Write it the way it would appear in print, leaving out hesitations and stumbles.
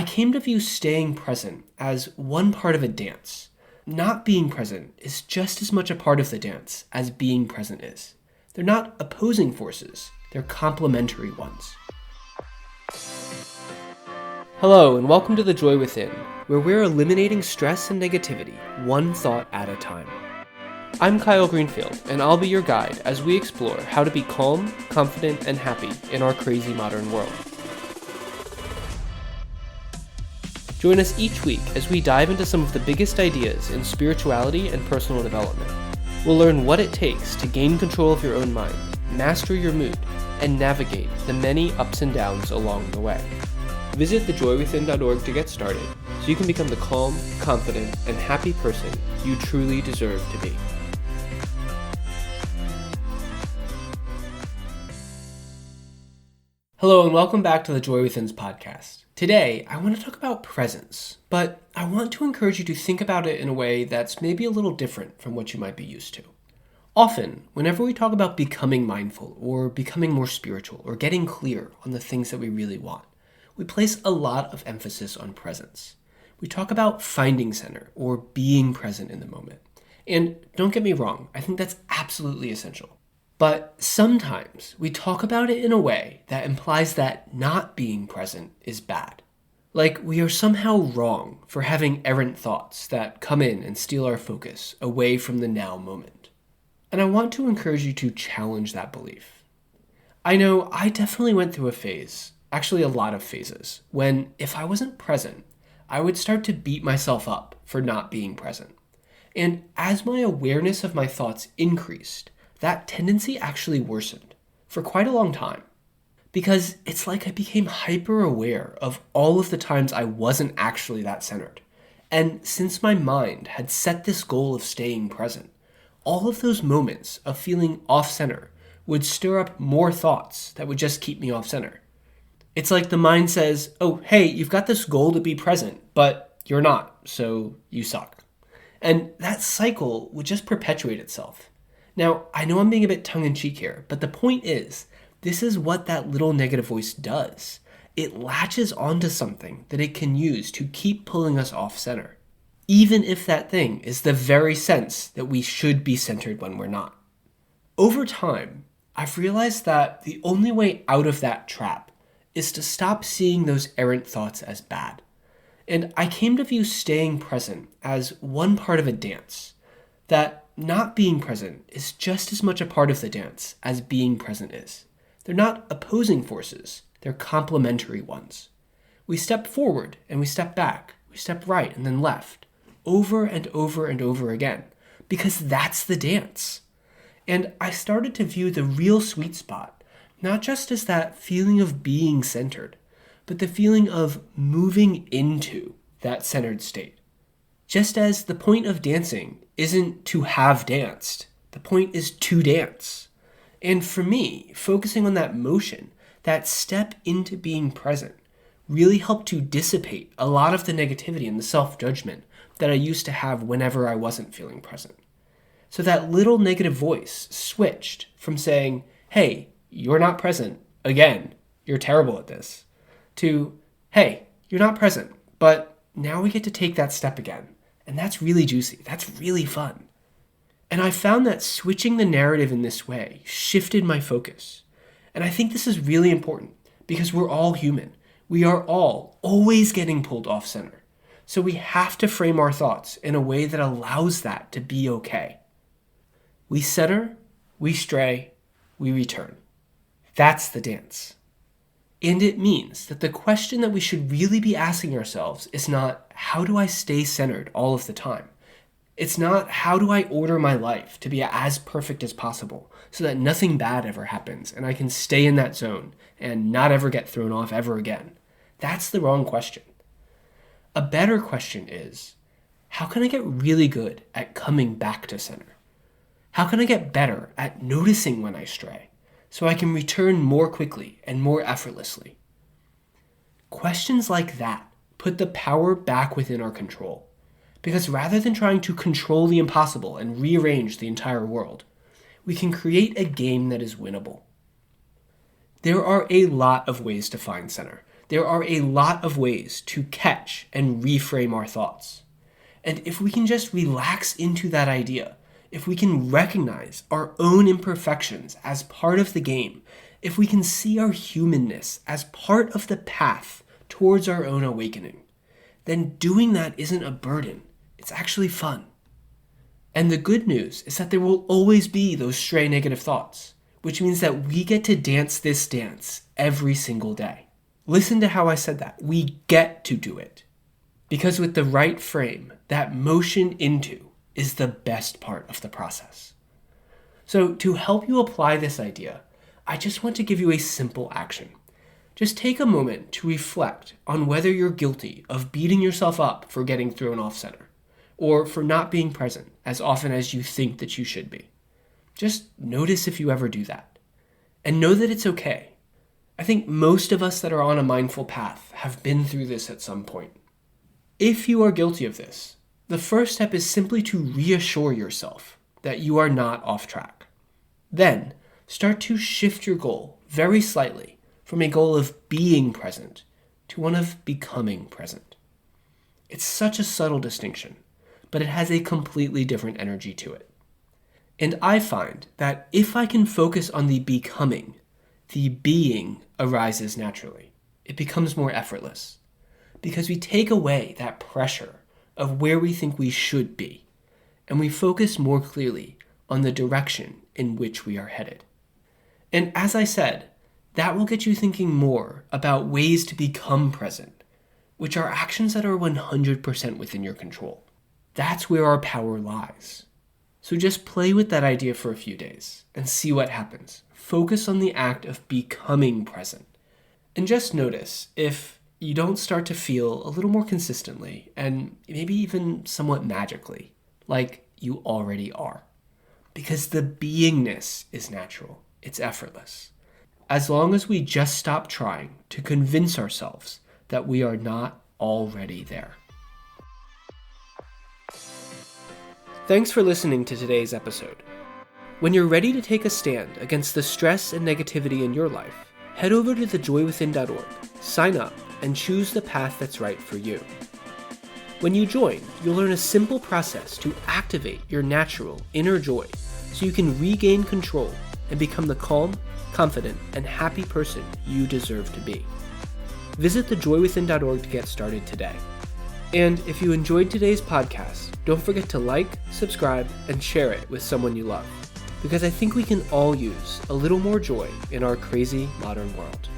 I came to view staying present as one part of a dance. Not being present is just as much a part of the dance as being present is. They're not opposing forces, they're complementary ones. Hello, and welcome to The Joy Within, where we're eliminating stress and negativity, one thought at a time. I'm Kyle Greenfield, and I'll be your guide as we explore how to be calm, confident, and happy in our crazy modern world. Join us each week as we dive into some of the biggest ideas in spirituality and personal development. We'll learn what it takes to gain control of your own mind, master your mood, and navigate the many ups and downs along the way. Visit thejoywithin.org to get started so you can become the calm, confident, and happy person you truly deserve to be. Hello, and welcome back to the Joy Within's podcast. Today, I want to talk about presence, but I want to encourage you to think about it in a way that's maybe a little different from what you might be used to. Often, whenever we talk about becoming mindful or becoming more spiritual or getting clear on the things that we really want, we place a lot of emphasis on presence. We talk about finding center or being present in the moment. And don't get me wrong, I think that's absolutely essential. But sometimes we talk about it in a way that implies that not being present is bad. Like we are somehow wrong for having errant thoughts that come in and steal our focus away from the now moment. And I want to encourage you to challenge that belief. I know I definitely went through a phase, actually a lot of phases, when if I wasn't present, I would start to beat myself up for not being present. And as my awareness of my thoughts increased, that tendency actually worsened for quite a long time. Because it's like I became hyper aware of all of the times I wasn't actually that centered. And since my mind had set this goal of staying present, all of those moments of feeling off center would stir up more thoughts that would just keep me off center. It's like the mind says, oh, hey, you've got this goal to be present, but you're not, so you suck. And that cycle would just perpetuate itself. Now, I know I'm being a bit tongue-in-cheek here, but the point is, this is what that little negative voice does. It latches onto something that it can use to keep pulling us off center, even if that thing is the very sense that we should be centered when we're not. Over time, I've realized that the only way out of that trap is to stop seeing those errant thoughts as bad. And I came to view staying present as one part of a dance, that not being present is just as much a part of the dance as being present is. They're not opposing forces, they're complementary ones. We step forward and we step back, we step right and then left, over and over and over again, because that's the dance. And I started to view the real sweet spot, not just as that feeling of being centered, but the feeling of moving into that centered state. Just as the point of dancing isn't to have danced, the point is to dance. And for me, focusing on that motion, that step into being present, really helped to dissipate a lot of the negativity and the self-judgment that I used to have whenever I wasn't feeling present. So that little negative voice switched from saying, hey, you're not present, again, you're terrible at this, to, hey, you're not present, but now we get to take that step again. And that's really juicy. That's really fun. And I found that switching the narrative in this way shifted my focus. And I think this is really important because we're all human. We are all always getting pulled off center. So we have to frame our thoughts in a way that allows that to be okay. We center, we stray, we return. That's the dance. And it means that the question that we should really be asking ourselves is not, how do I stay centered all of the time? It's not, how do I order my life to be as perfect as possible so that nothing bad ever happens and I can stay in that zone and not ever get thrown off ever again? That's the wrong question. A better question is, how can I get really good at coming back to center? How can I get better at noticing when I stray, so I can return more quickly and more effortlessly? Questions like that put the power back within our control. Because rather than trying to control the impossible and rearrange the entire world, we can create a game that is winnable. There are a lot of ways to find center. there are a lot of ways to catch and reframe our thoughts. And if we can just relax into that idea, if we can recognize our own imperfections as part of the game, if we can see our humanness as part of the path towards our own awakening, then doing that isn't a burden. It's actually fun. And the good news is that there will always be those stray negative thoughts, which means that we get to dance this dance every single day. Listen to how I said that. We get to do it. Because with the right frame, that motion into is the best part of the process. So to help you apply this idea, I just want to give you a simple action. Just take a moment to reflect on whether you're guilty of beating yourself up for getting thrown off center, or for not being present as often as you think that you should be. Just notice if you ever do that. And know that it's okay. I think most of us that are on a mindful path have been through this at some point. If you are guilty of this, the first step is simply to reassure yourself that you are not off track. Then, start to shift your goal very slightly from a goal of being present to one of becoming present. It's such a subtle distinction, but it has a completely different energy to it. And I find that if I can focus on the becoming, the being arises naturally. It becomes more effortless because we take away that pressure of where we think we should be, and we focus more clearly on the direction in which we are headed. And as I said, that will get you thinking more about ways to become present, which are actions that are 100% within your control. That's where our power lies. So just play with that idea for a few days and see what happens. Focus on the act of becoming present. And just notice if you don't start to feel a little more consistently and maybe even somewhat magically, like you already are. Because the beingness is natural. It's effortless. As long as we just stop trying to convince ourselves that we are not already there. Thanks for listening to today's episode. When you're ready to take a stand against the stress and negativity in your life, head over to thejoywithin.org, sign up, and choose the path that's right for you. When you join, you'll learn a simple process to activate your natural inner joy so you can regain control and become the calm, confident, and happy person you deserve to be. Visit thejoywithin.org to get started today. And if you enjoyed today's podcast, don't forget to like, subscribe, and share it with someone you love, because I think we can all use a little more joy in our crazy modern world.